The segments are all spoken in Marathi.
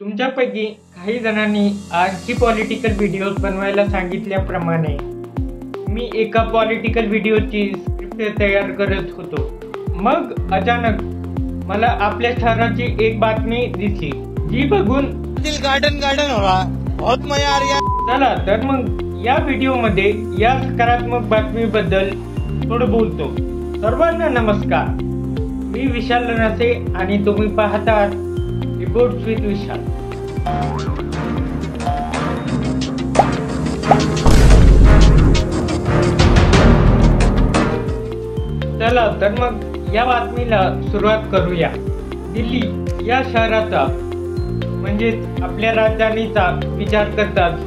तुमच्यापैकी काही जणांनी आणखी पॉलिटिकल व्हिडिओज बनवायला सांगितल्याप्रमाणे मी एका पॉलिटिकल व्हिडिओची स्क्रिप्ट तयार करत होतो। मग अचानक मला आपल्या शहराची एक बातमी दिसली, जी बघून दिल गार्डन गार्डन हो रहा, बहुत मजा आ रहा है। चला तर मग या व्हिडिओमध्ये या सकारात्मक बातमीबद्दल थोडं बोलतो। सर्वांना नमस्कार, मी विशाल रनसे आणि तुम्ही पाहत आहात रिपोर्ट्स विथ विशाल। चला तर मग या बातमीला सुरुवात करूया। दिल्ली या शहराचा म्हणजेच आपल्या राजधानीचा विचार करताच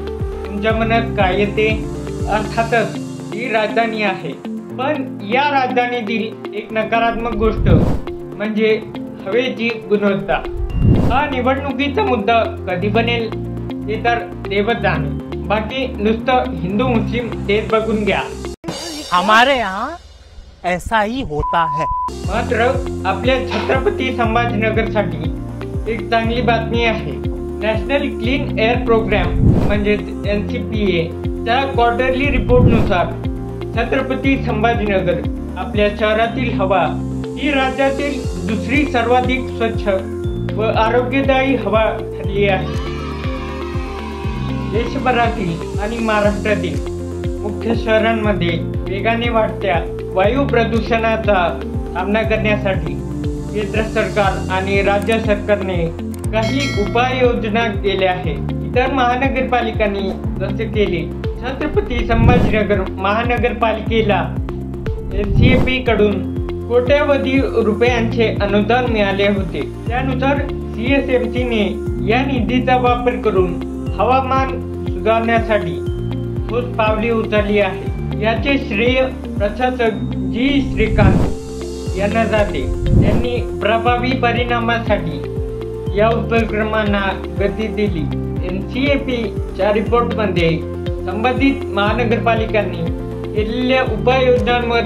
तुमच्या मनात काय येते? अर्थातच ही राजधानी आहे, पण या राजधानीतील एक नकारात्मक गोष्ट म्हणजे हवेची गुणवत्ता। हा निवडणुकीचा मुद्दा कधी बनेल ते तर देवच जाणे, बाकी नुसतं हिंदू मुस्लिम तेच बघून घ्या। हमारे यहाँ ऐसा ही होता है। मात्र आपल्या छत्रपती संभाजीनगरसाठी एक चांगली बातमी आहे। नॅशनल क्लीन एअर प्रोग्राम म्हणजेच NCPA च्या क्वार्टरली रिपोर्टनुसार छत्रपती संभाजीनगर आपल्या शहरातील हवा ही राज्यातील दुसरी सर्वाधिक स्वच्छ व आरोग्यदायी हवा ठरली आहे। देशभरातील आणि महाराष्ट्रातील मुख्य शहरांमध्ये वेगाने वाढत्या वायू प्रदूषणाचा सामना करण्यासाठी केंद्र सरकार आणि राज्य सरकारने काही उपाययोजना केल्या आहेत। इतर महानगरपालिकांनी जसे केले, छत्रपती संभाजीनगर महानगरपालिकेला NCAP कडून कोट्यावधी रुपयांचे अनुदान मिळाले होते। त्यानुसार CSMC ने या निधीचा वापर करून हवामान सुधारण्यासाठी ठोस पावले उचलली आहे। याचे श्रेय प्रशासक G श्रीकांत यांना जाते। त्यांनी प्रभावी परिणामासाठी या उपक्रमांना गती दिली। NCAP च्या रिपोर्टमध्ये संबंधित महानगरपालिकांनी केलेल्या उपाययोजनांवर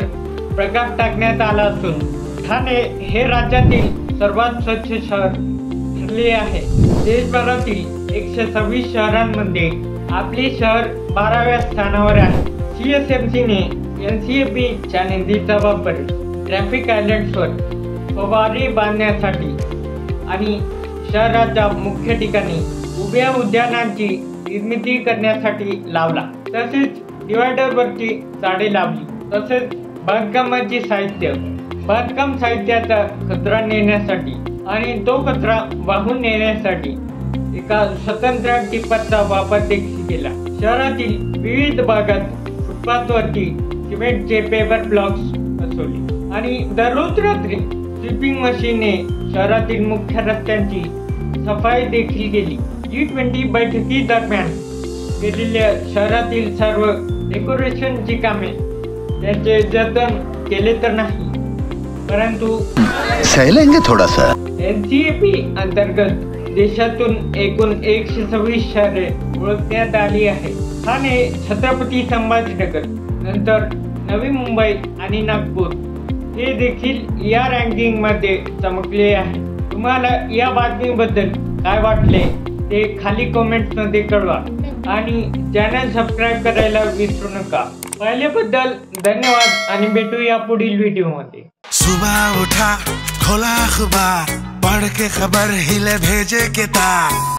प्रकाश टाकण्यात आला असून ठाणे हे राज्यातील सर्वात स्वच्छ शहर ठरले आहे। देशभरातील 126 शहरांमध्ये आपले शहर 12व्या स्थानावर आहे। CSMC ने NCAP च्या निधीचा वापर ट्रॅफिक आयलंड्सवर फवारे बांधण्यासाठी आणि शहराच्या मुख्य ठिकाणी उभ्या उद्यानांची निर्मिती करण्यासाठी लावला। तसेच डिवायडरवरची झाडे लावली। तसेच बांधकाम साहित्याचा कचरा नेण्यासाठी आणि तो कचरा वाहून नेण्यासाठी एका स्वतंत्र टिप्परचा वापर देखील केला। शहरातील विविध भागात फुटपाथवरती सिमेंटचे पेवर ब्लॉक्स बसवले आणि दररोज रात्री स्वीपिंग मशीनने शहरातील मुख्य रस्त्यांची सफाई देखील केली। G20 बैठकी दरम्यान केलेल्या शहरातील सर्व डेकोरेशनची कामे त्याचे जतन केले तर नाही, परंतु सहलेंगे थोड़ा सा। NCAP अंतर्गत देशातून एकूण 126 शहरे ओळखण्यात आली आहे। ठाणे, छत्रपती संभाजीनगर, नंतर नवी मुंबई आणि नागपूर हे देखील या रँकिंग मध्ये चमकले आहे। तुम्हाला या बातमीबद्दल काय वाटले ते खाली कमेंट्स मध्ये कळवा आणि चॅनल सबस्क्राइब करायला विसरू नका। पाहिल्याबद्दल धन्यवाद आणि भेटूया पुढील व्हिडिओमध्ये। सुबह उठा, खोला अखबार, पढ़ के खबर हिले भेजे के तार।